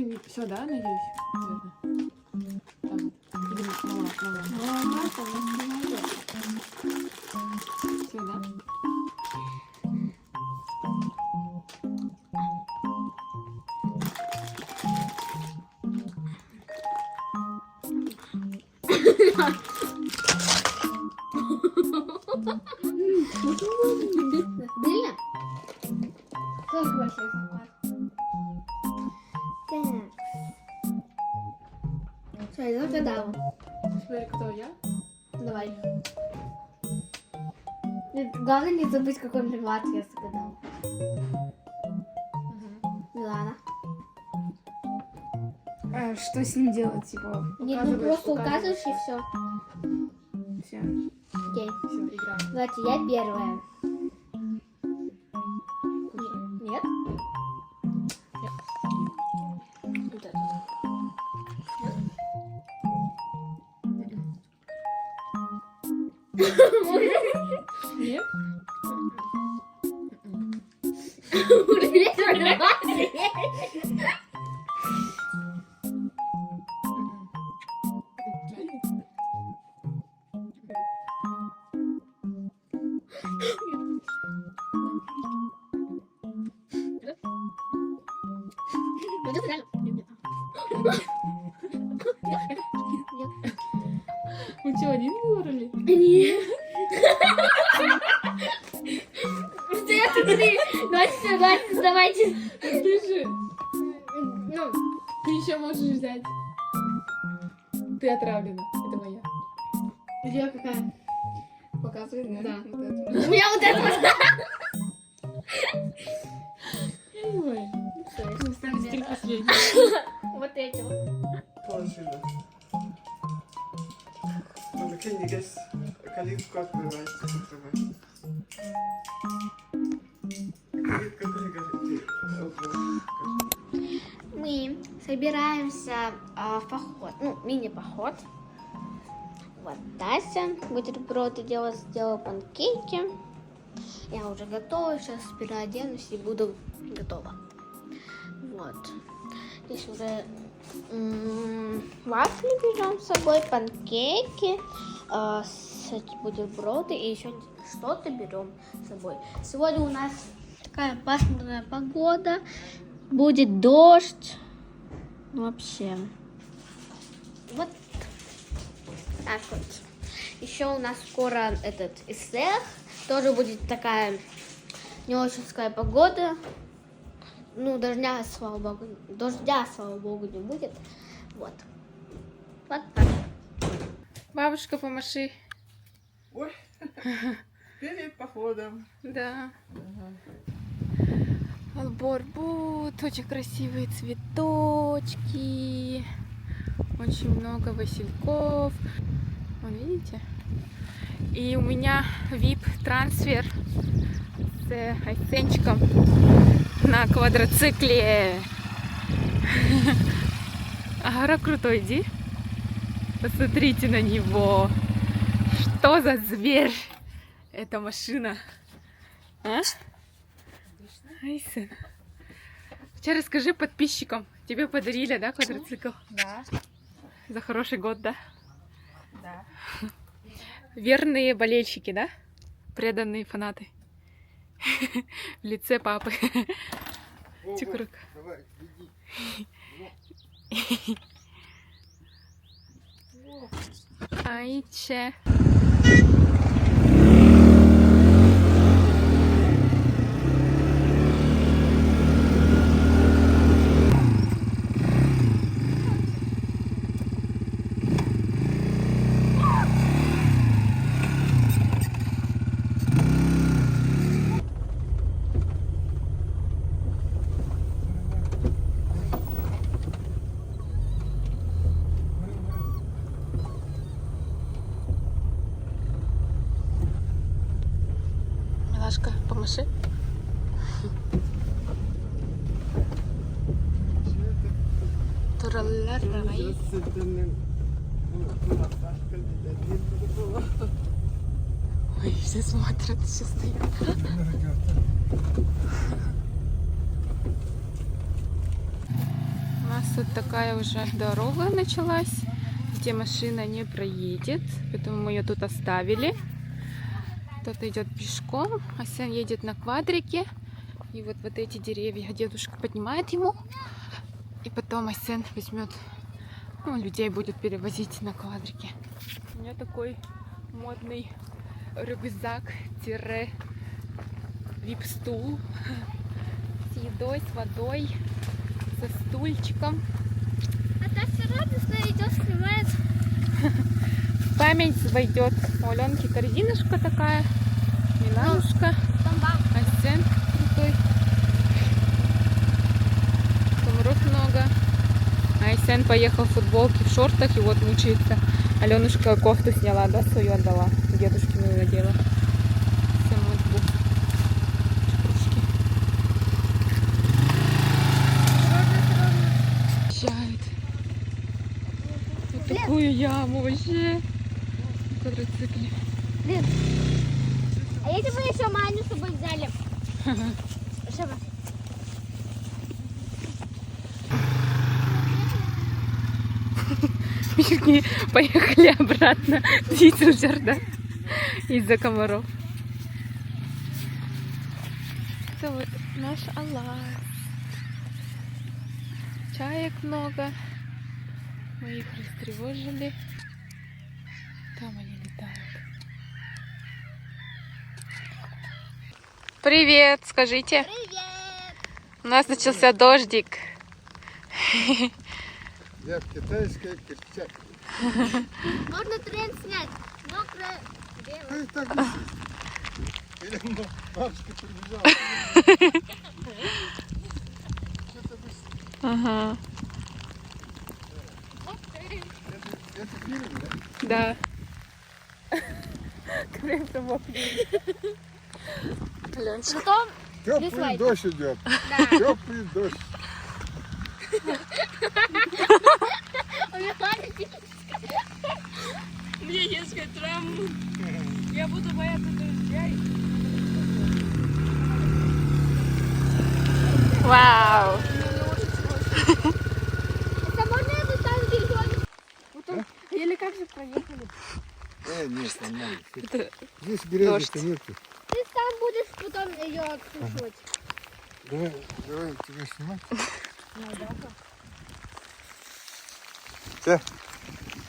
Ну, все, да, надеюсь? Наверное. Так, видимо, мало. Все, да? Сильно? Сколько большой заклад? Так. Все, я загадала. Теперь кто, я? Давай. Главное не забыть, какой милат я загадала. Милана. А что с ним делать, типа? Нет, ну просто указываешь и все. Все. Окей. Все, играем. Давайте, я первая. Нет? Вот это. Нет? Вы что, один выбрали? Нет. Давайте. Ты же, Ну, ты еще можешь взять. Ты отравлена. Это моя. где какая? Показывай, Да. Вот это. У меня вот это вот. Ой. Остались 3 последних. Вот эти вот. Положила. Но we can guess калитку открывать. Калитка Мы собираемся в поход, ну, мини-поход. Вот Тася бутерброды делала, сделала панкейки. Я уже готова, сейчас переоденусь и буду готова. Вот. Здесь уже вафли берем с собой, панкейки, бутерброды и еще что-то берем с собой. Сегодня у нас такая пасмурная погода, будет дождь. Вообще. Вот так вот. Еще у нас скоро этот эссе. Тоже будет такая не очень такая погода. Ну, дождя, слава богу, не будет. Вот. Вот так. Бабушка, помаши. Ой, перед походом. Да. Алборбут, очень красивые цветочки. Очень много васильков. Вон, видите? И у меня VIP-трансфер с Айсенчиком на квадроцикле. Ага, крутой, иди. Посмотрите на него. Что за зверь? Эта машина. А? Айсен. Сейчас расскажи подписчикам. Тебе подарили, да, квадроцикл? Да. За хороший год, да? Да. Верные болельщики, да? Преданные фанаты. В лице папы. Чукрук. Давай, иди. Айче. Милашка, помаши. Туралларрай. Ой, все смотрят, все стоят. У нас нас вот такая уже дорога началась, где машина не проедет, поэтому мы ее тут оставили. Кто-то идет пешком, а Сен едет на квадрике. И вот эти деревья дедушка поднимает ему. И потом Асен возьмет, ну, людей будет перевозить на квадрике. У меня такой модный рюкзак-вип-стул с едой, с водой, со стульчиком. А так все радостно идет, снимает. Память войдет. У Аленки корзинушка такая, Миланушка, Асен крутой. Комаров много. Айсен поехал в футболке, в шортах и вот мучается. Аленушка кофту сняла, да, свою отдала. Дедушке мою надела. Вот такую яму вообще. На квадроцикле. Блин. А если бы еще Маню с собой взяли? Что бы? Мишки поехали обратно в Витюжер, да? Из-за комаров. Это вот наш Аллах. Чаек много. Мы их растревожили. Там они летают. Привет, скажите. Привет! У нас начался дождик. Я в китайской перчатке. Можно тренд снять. Мокрая дева. Ты так или бабушка прибежала. Что-то быстро. Ага. Это фильм, да? Да. Крепко мокрый. Потом Теплый Дизлайк. дождь идет. Да. Теплый дождь. Мне несколько травм. Я буду бояться дождя. Вау! Это можно я достану телефон? Или как же проехали? Нет, нормально. Это Здесь березы-то дождь. нету. Ты сам будешь потом ее отсушивать. Давай тебя снимать.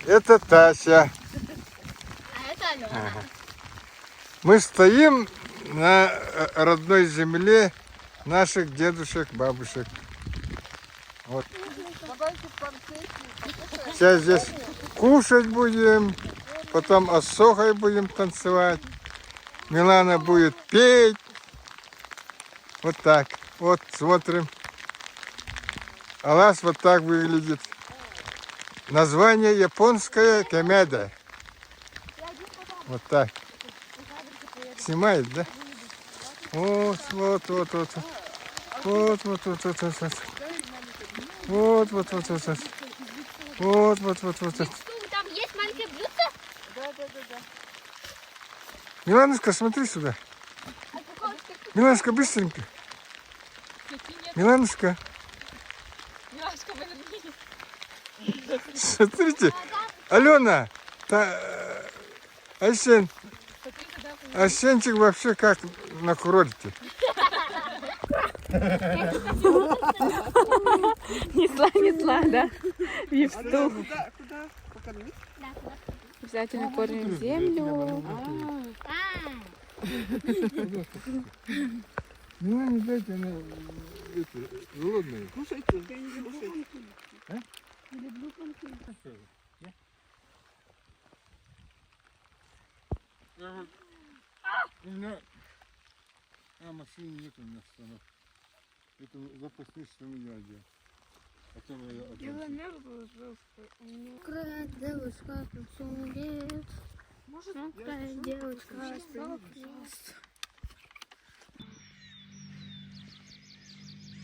Это Тася. А это Алена. Мы стоим на родной земле наших дедушек, бабушек. Вот. Сейчас здесь кушать будем, потом осохой будем танцевать. Милана будет петь. Вот так. Вот смотрим. Алас вот так выглядит. Название японская комедия. Вот так. Снимает, да? Вот. Вот. Там есть маленькое блюдце? Миланушка, смотри сюда. Миланушка, быстренько. Миланушка. Смотрите. Алена. Асен. Асенчик вообще как на курорте. Несла, да? Вип-стул. Куда? Покормить? Обязательно кормим землю. Милане дайте, она голодная. Кушайте, кушайте. У меня... машины нет у меня остановки. Это запасные, что я одел. Которые я отдал. Мокрая девушка танцует. Мокрая девушка танцует.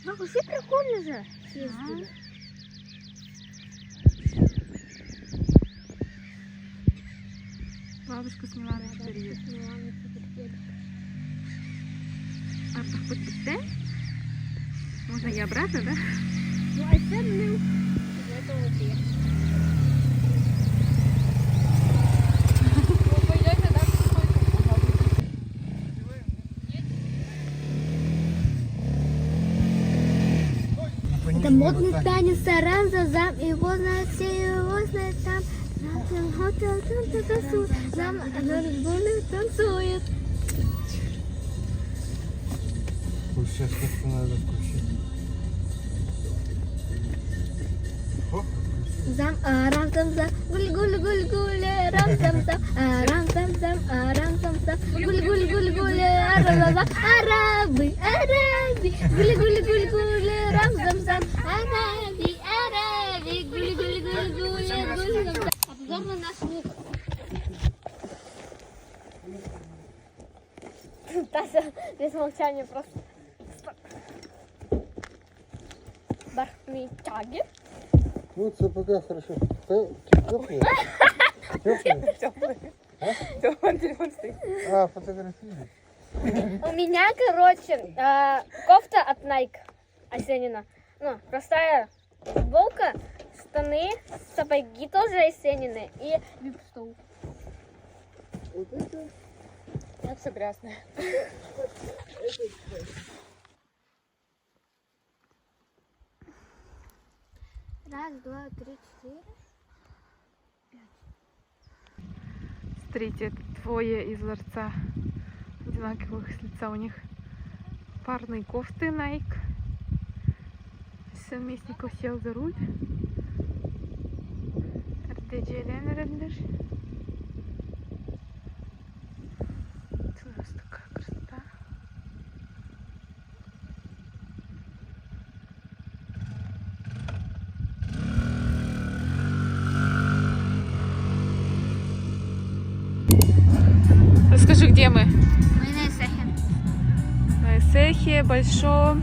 Ну, все прикольно же. Бабушка с Миланой теперь есть. А поход Можно и обратно, да? Ну, а Модный танец, рам-зам-зам, его знает все, его знает там. Зам, танцует. Вот сейчас как-то надо включить. Оп. Зам, рам-зам-зам, гуль-гуль-гуль-гуль, рам-зам-зам, рам-зам-зам, рам-зам-зам, гуль-гуль-гуль-гуль, рам-зам-зам, арабы, арабы, гуль-гуль-гуль-гуль, рам-зам-зам, арабы, арабы, гуль-гуль-гуль-гуль, гуль-зам-зам. Обзор на наш лук. Тася без молчания просто. Бархатные тяги. Вот сапога хорошо. Теплые? Теплые? Телефон, телефон стоит. А, фотографии. У меня, короче, кофта от Nike Осенина. Ну, простая футболка, штаны, сапоги тоже Осенины и вип-стол. Как все грязное. Раз, два, три, четыре. Смотрите, это двое из ларца одинаковых с лица. У них парные кофты Nike. Совместников сел за руль. RDJ-лен. Тут у нас такая красота. Расскажи, где мы? Мы на Эсэхе. На Эсэхе большом.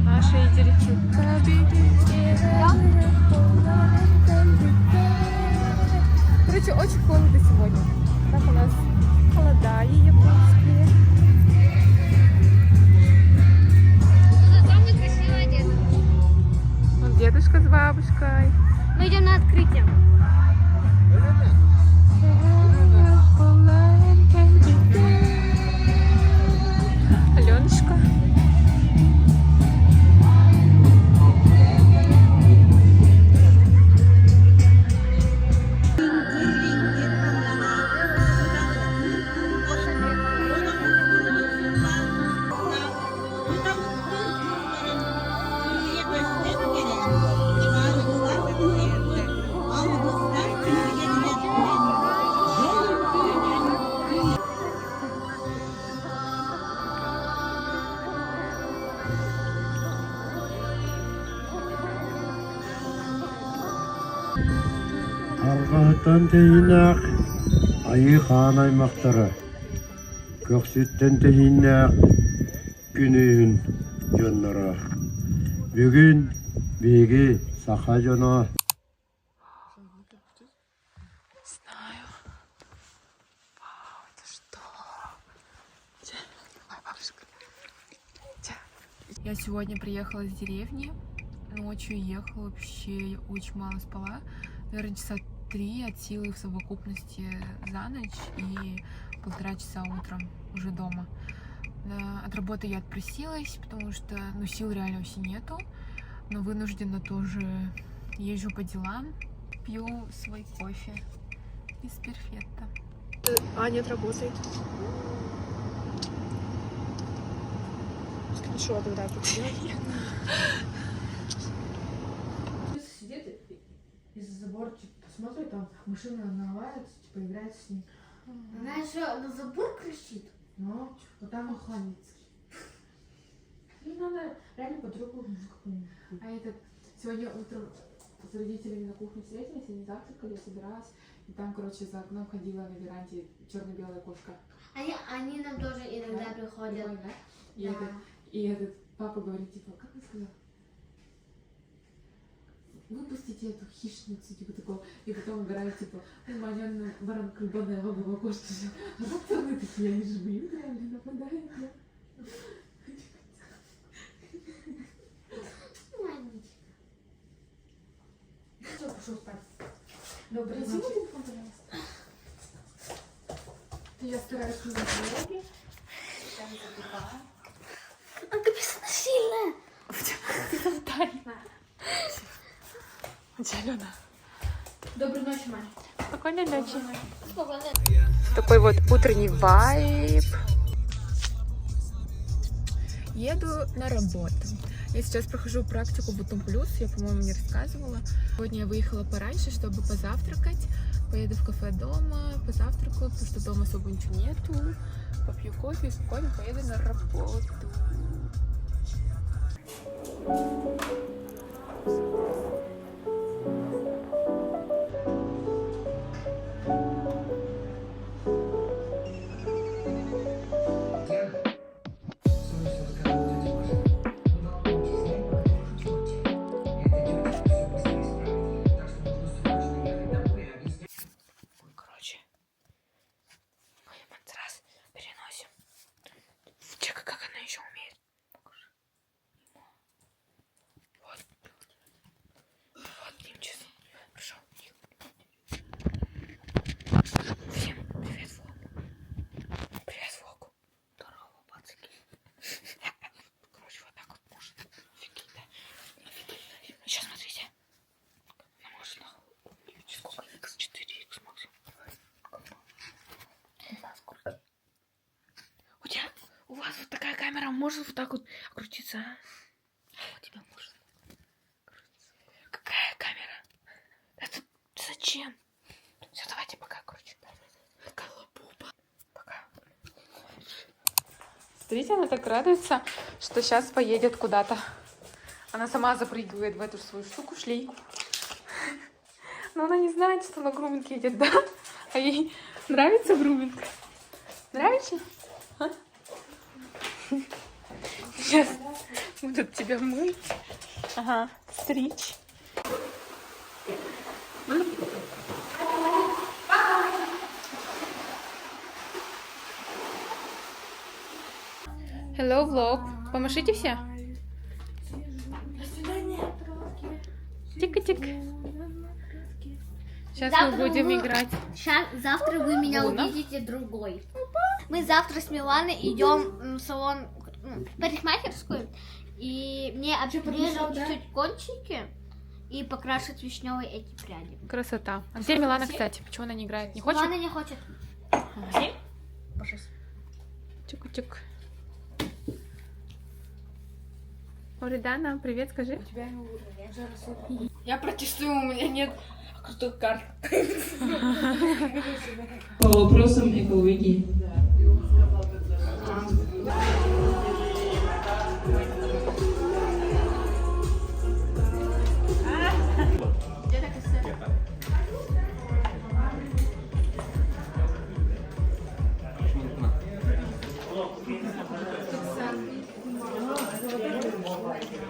Нашей директивы. Короче, очень холодно сегодня. Так у нас холода японские. Самый красивый дед. Вон дедушка с бабушкой. Мы идем на открытие. Аленушка. Арғаттан тейінақ айы қан аймақтары. Көксеттен тейінақ күнін жонлары. Бүгін беге сақа жона. Знаю. Вау, это что? Давай, бабушка. Я сегодня приехала из деревни. Ночью ехала, вообще очень мало спала. Наверное, часа 3 от силы в совокупности за ночь и 1,5 часа утром уже дома. От работы я отпросилась, потому что сил реально вообще нету. Но вынуждена тоже езжу по делам, пью свой кофе из перфетта. А, нет, работает. Скриншот вот так вот сделать. Сидит из-за забора, типа, смотрит, там машина навалится, типа, играет с ним. Она еще на забор кричит. Ну, типа, там охранница. Ну, надо реально подругу какую-нибудь. А этот, сегодня утром с родителями на кухне встретились, они завтракали, я собиралась, и там, короче, за окном ходила на веранде черно-белая кошка. Они нам тоже иногда приходят. Прикольно, да? Да. И этот папа говорит, типа, как он сказал? Выпустите эту хищницу, типа такого. И потом играют, типа, маньяна баранка любаная лобовая кошка. А пацаны такие, они же блин, реально нападают. Да? Все, пошел спать. Добрый вечер. Телефон, пожалуйста. Я стараюсь не на дороге. А капец, она сильная. Давай. Алена. Доброй ночи, Маня. Спокойной ночи. Спокойно. Такой вот утренний вайб. Еду на работу. Я сейчас прохожу практику в Утум Плюс, я, по-моему, не рассказывала. Сегодня я выехала пораньше, чтобы позавтракать. Поеду в кафе дома, позавтракаю, потому что дома особо ничего нету. Попью кофе и спокойно поеду на работу. Короче, мы матрас переносим. Чека, как она еще умеет. Покажи. Вот. Вот, Нимчис. Пришел. Всем привет, Вову. Привет, Вову. Здорово, пацаки. Короче, вот так вот можно. Офигенно. Офигенно. Сейчас смотрите. Она может сколько? X, 4X максимум. У вас вот такая камера может вот так вот крутиться, а? У тебя может крутиться. Какая камера? Это зачем? Все, давайте пока, короче. Колобуба. Пока. Смотрите, она так радуется, что сейчас поедет куда-то. Она сама запрыгивает в эту свою штуку, шлейку. Но она не знает, что на груминг едет, да? А ей нравится груминг? Нравится? А? Сейчас будут тебя мыть. Ага, стричь. Hello, влог. Помашите все. Тик-тик. Сейчас мы будем играть. Завтра вы меня Луна? увидите другой. Мы завтра с Миланой идем в салон, парикмахерскую, и мне обрежут чуть-чуть кончики и покрасят вишневые эти пряди. Красота. А где Милана, кстати? Почему она не играет? Не хочет? Милана не хочет. Чик-чик. Оридана, привет, скажи. Я протестую, у меня нет крутых карт. По вопросам экологии.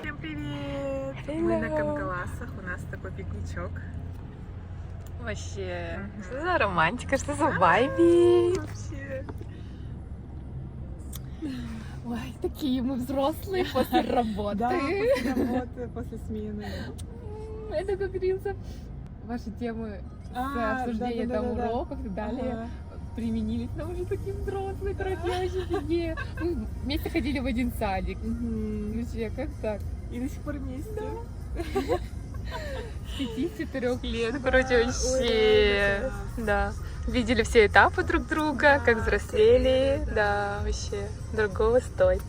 Всем привет! Мы на Кангаласах, у нас такой пикничок. Вообще, что за романтика, что за вайби? Вообще. Ой, такие мы взрослые после работы. Да, после работы, после смены. Это как говорится, ваши темы с обсуждения там уроков и так далее. Ага. Применились, но уже такие взрослые, короче, я очень офигею. Мы вместе ходили в один садик. Вообще, как так? И до сих пор вместе. С 5-4 лет, короче, вообще. Да. Видели все этапы друг друга, как взрослели. Да, вообще, другого стоит.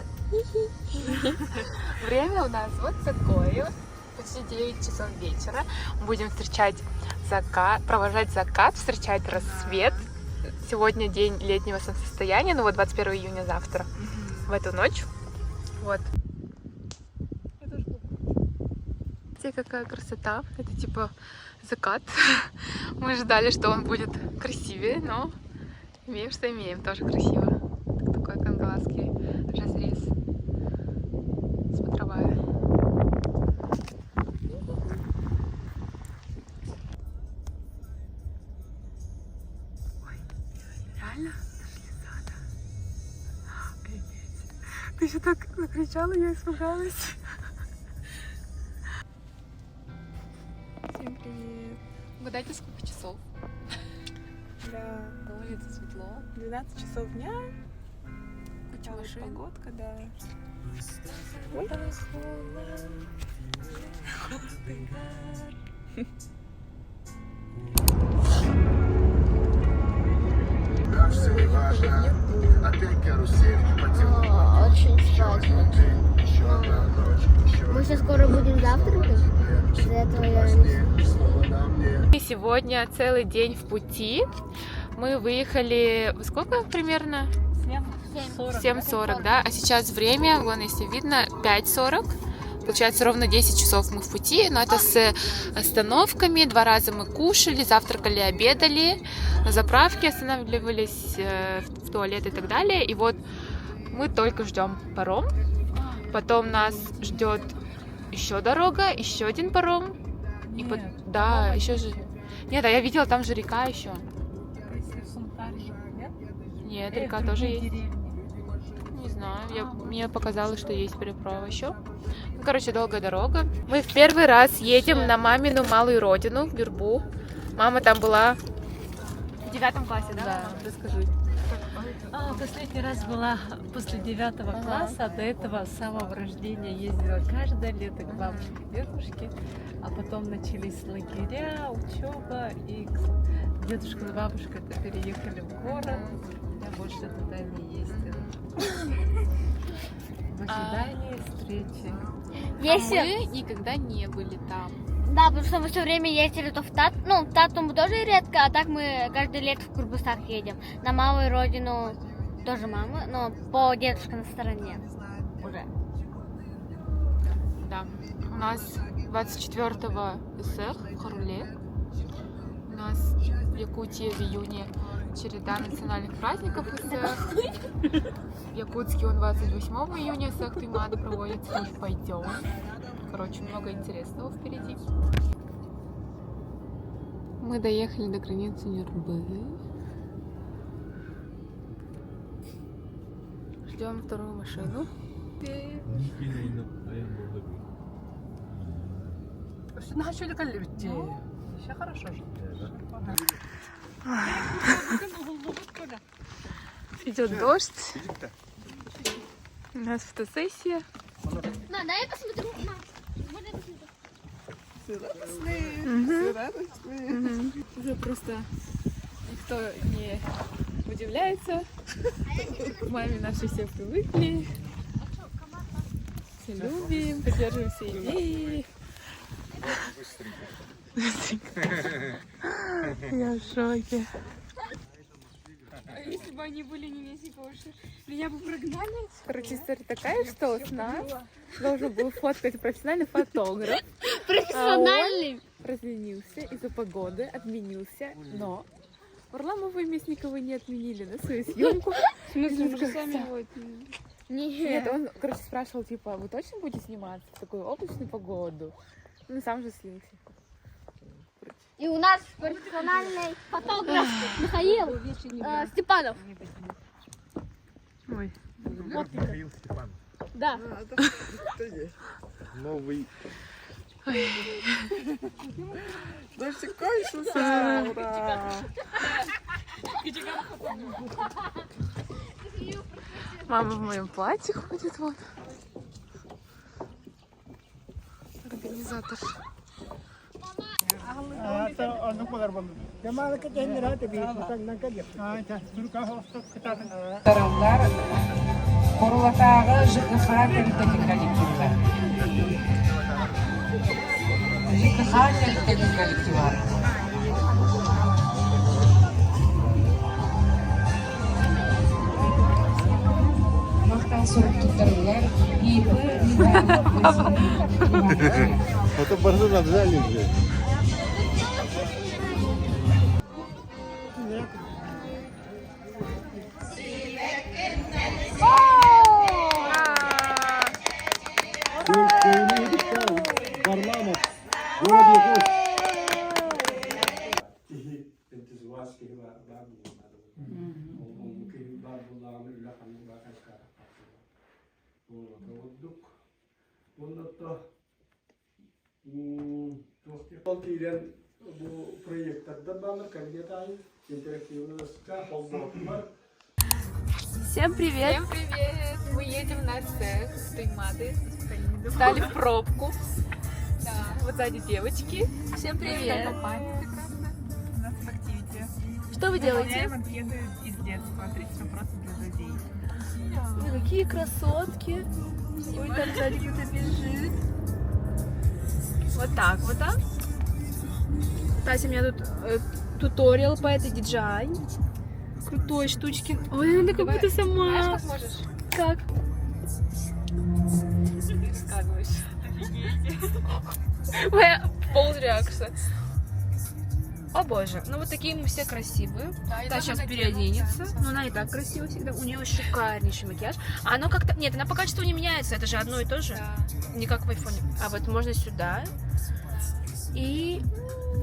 Время у нас вот такое. Почти 9 часов вечера. Будем встречать закат, провожать закат, встречать рассвет. Сегодня день летнего солнцестояния, ну вот 21 июня завтра, в эту ночь. Вот. Смотрите, какая красота. Это типа закат. Мы ждали, что он будет красивее, но имеем, что имеем. Тоже красиво. Такой кангаласский разрез. Смотровая. Реально? Дошли сада. Офигеть. Ты еще так закричала, я испугалась. Всем привет. Угадайте, сколько часов? Да, На улице светло. 12 часов дня. Куча Там машин. погодка, да. Очень спать хочу. Мы сейчас скоро будем завтракать. Из-за этого я не... И сегодня целый день в пути. Мы выехали... Во сколько примерно? 7:40, да? А сейчас время, вон, если видно, 5:40. Получается, ровно 10 часов мы в пути, но это с остановками. 2 раза мы кушали, завтракали, обедали, на заправке останавливались, в туалет и так далее. И вот мы только ждем паром. Потом нас ждет еще дорога, еще один паром. И да, еще же... Нет, а я видела, там же река еще. Нет, река тоже есть. Не знаю, мне показалось, что есть переправа еще. Ну, короче, долгая дорога. Мы в первый раз едем на мамину малую родину, в Бюрбу. Мама там была в 9 классе, да? Да, расскажи. Последний раз была после 9 класса, до этого с самого рождения ездила каждое лето к бабушке, дедушке, а потом начались лагеря, учеба, и дедушка с бабушкой переехали в город, я больше туда не ездила. В ожидании встречи. Мы никогда не были там. Да, потому что мы все время ездили то в Тату, ну, в Тату мы тоже редко, а так мы каждый лето в Курбустах едем. На малую родину тоже мама, но по дедушкиной стороне уже. Да. У нас 24-го СР в Харуле. У нас в Якутии в июне череда национальных праздников СР. В Якутске он 28 июня СР Туймада проводится. Мы пойдем. Короче, много интересного впереди. Мы доехали до границы Нюрнберг. Ждем вторую машину. Еще хорошо же. Идет дождь. У нас фотосессия. Да, дай я посмотрю. Можно я посмотрю? Уже просто никто не удивляется. К маме наши все привыкли. Все любим, поддерживаем все идеи. Я в шоке. Если бы они были не Мексикоши, меня бы прогнали. Короче, история такая, что с нас должен был фоткать профессиональный фотограф. Профессиональный. Разленился из-за погоды, отменился, но Варламова и Мясниковой не отменили на свою съемку. В смысле, мы же сами его отменили. Нет, он, короче, спрашивал, типа, вы точно будете сниматься в такую облачную погоду? Ну, сам же слился. И у нас профессиональный фотограф Михаил Степанов. Ой. Михаил Степанов. Да. Новый. Дождик кончился, ура! Мама в моем платье ходит, вот. Организатор. Таралдар Курлатағы ЖКХ комитетінің коллективі. ЖКХ комитетінің коллективі. Мақтан сұрыптықтарылар ебі Это барды отжали уже. Варламов, город Якутск. Bu proyektlerde bana kandiyat ayı interaktivностька, olmak var. Всем привет! Всем привет! Мы едем на цех с Тоймады. Встали в пробку. Да. Вот сзади девочки. Всем привет! У нас в активите. Что вы делаете? Еду из детства. 30 вопросов для людей. Ой, какие красотки! Ой, там сзади кто-то бежит. Вот так вот, а? Тася, у меня тут туториал по этой DJI. Крутой штучки. Ой, она как будто сама. Знаешь, как можешь? Как? Рассказываешь. Моя полреакция. О боже, ну вот такие мы все красивые. Та сейчас переоденется. Но она и так красива всегда. У нее шикарнейший макияж. А оно как-то... Нет, она по качеству не меняется. Это же одно и то же. Да. Не как в айфоне. А вот можно сюда. И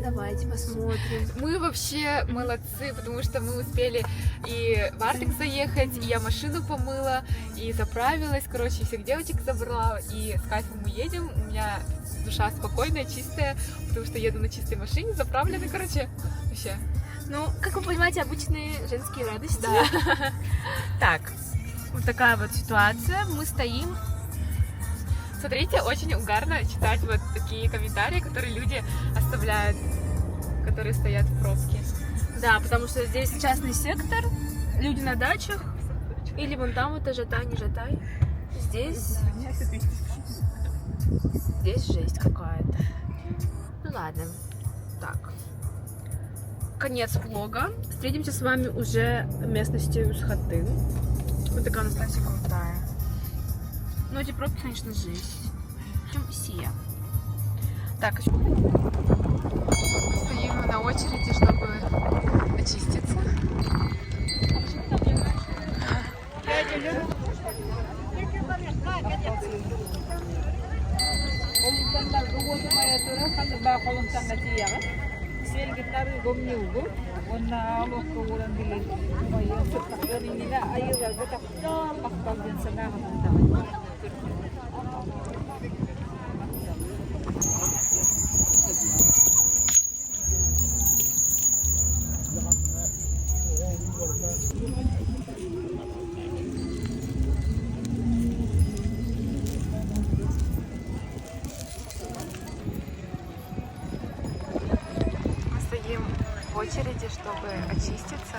давайте посмотрим. Мы вообще молодцы, потому что мы успели и в Артек заехать, и я машину помыла, и заправилась, короче, всех девочек забрала, и с кайфом мы едем. У меня душа спокойная, чистая, потому что еду на чистой машине, заправленной, короче, вообще. Ну, как вы понимаете, обычные женские радости. Да. Так, вот такая вот ситуация. Мы стоим. Смотрите, очень угарно читать вот такие комментарии, которые люди оставляют, которые стоят в пробке. Да, потому что здесь частный сектор, люди на дачах, или вон там вот ажитай, не ажитай. Здесь жесть какая-то. Ну ладно, так. Конец влога. Встретимся с вами уже в местности Юсхатын. Вот такая у нас Настя крутая. Ну эти пробки, конечно, жесть. Причем все. Так, Стоим на очереди, чтобы очиститься. Стоим в очереди, чтобы очиститься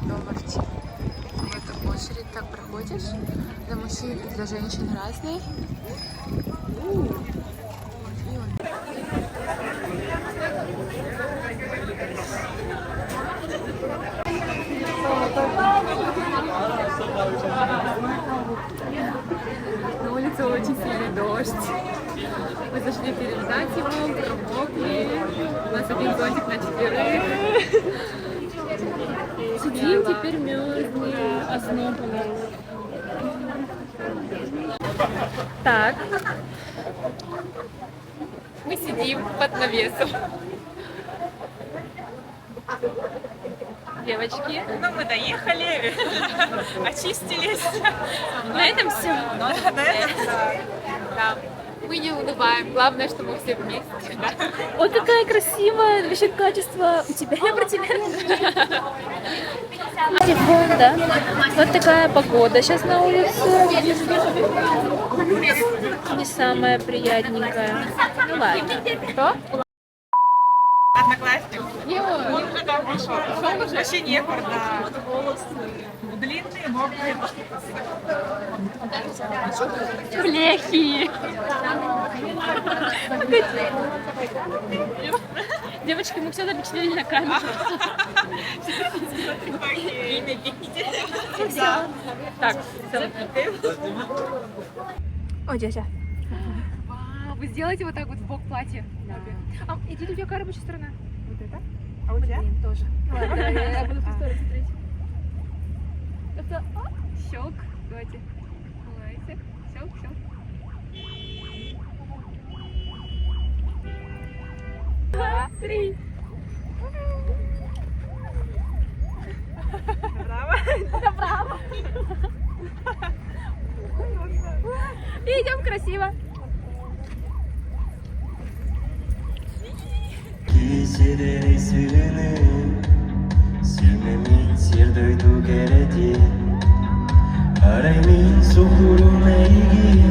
до лофти. В эту очередь так проходишь. Для мужчин и для женщин разные. На улице очень сильный дождь. Мы зашли переждать его, промокли. У нас один зонтик на 4. сидим теперь мерзнем, озноблены. Так. Мы сидим под навесом. Девочки. Ну, мы доехали, очистились. На этом все. На этом, Да. Мы не унываем. Главное, что мы все вместе. Да? Ой, какая красивая, вообще качество. У тебя, я про тебя. Телефон, да. Вот такая погода сейчас на улице. Не самая приятненькая. Ну ладно. Что? Одноклассник. Он уже там пошел. Вообще некогда. Длинные, мокрые. Плехи. Девочки, мы все запечатлели на камеру. Так, все. О, дядя. Вы сделайте вот так вот в бок платья. А, иди, у тебя какая рабочая сторона? Вот это? А у тебя? Блин, тоже. Ладно, давай, я буду в ту сторону смотреть. Это щелк. Давайте. Улыбайся. Щелк, щелк. 2, 3. Браво. И идем красиво. Geceleri silelim, Silmemi sirdoitu gereti Araimi sukuru meigi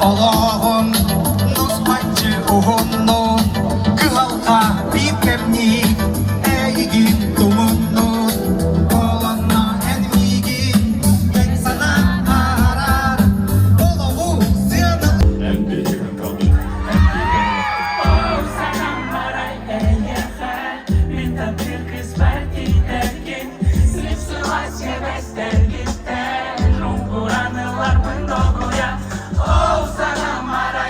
Allah'ın nusmatçı uhunun Kıhalka bipemni Eygin dumunun Olanna enmigin Ben sana arar Olovu ziyanın En büyük kalbi Oh sana maray eyyehe Min tabir kısmeti dergin Sırf yemezler Rumburanılar mındoguya Oh sana maray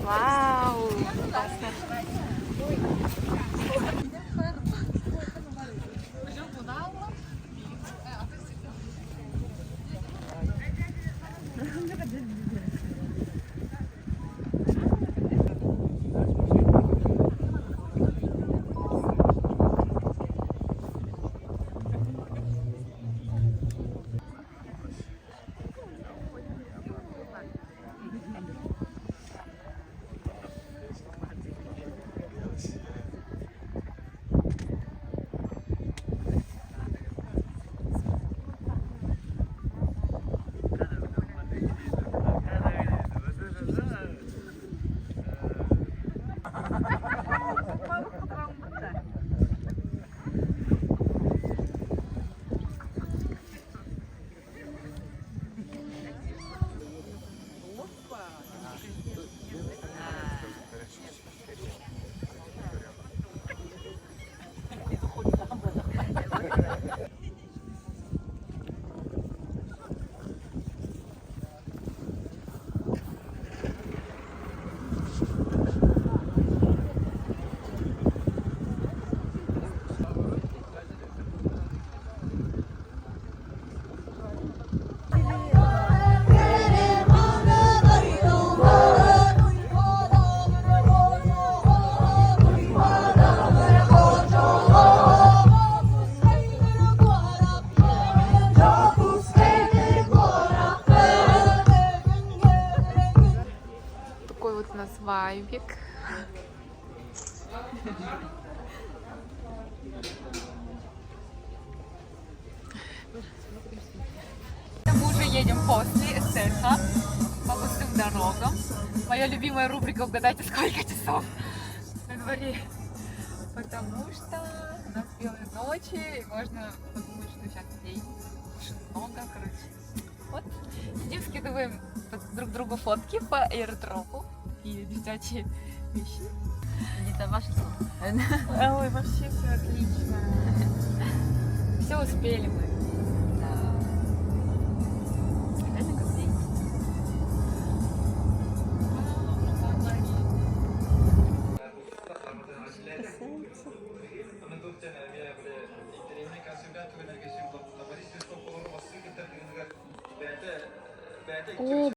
Вау! Такой вот у нас вайбик. Мы уже едем после СТХ по пустым дорогам. Моя любимая рубрика «Угадайте, сколько часов на дворе». Потому что у нас белые ночи, и можно подумать, что сейчас день много, короче. Вот, сидим, скидываем друг другу фотки по аирдропу и девчачьи вещи. Это ваше слово. Ой, вообще все отлично. Все успели мы. Да. Реально как день. О,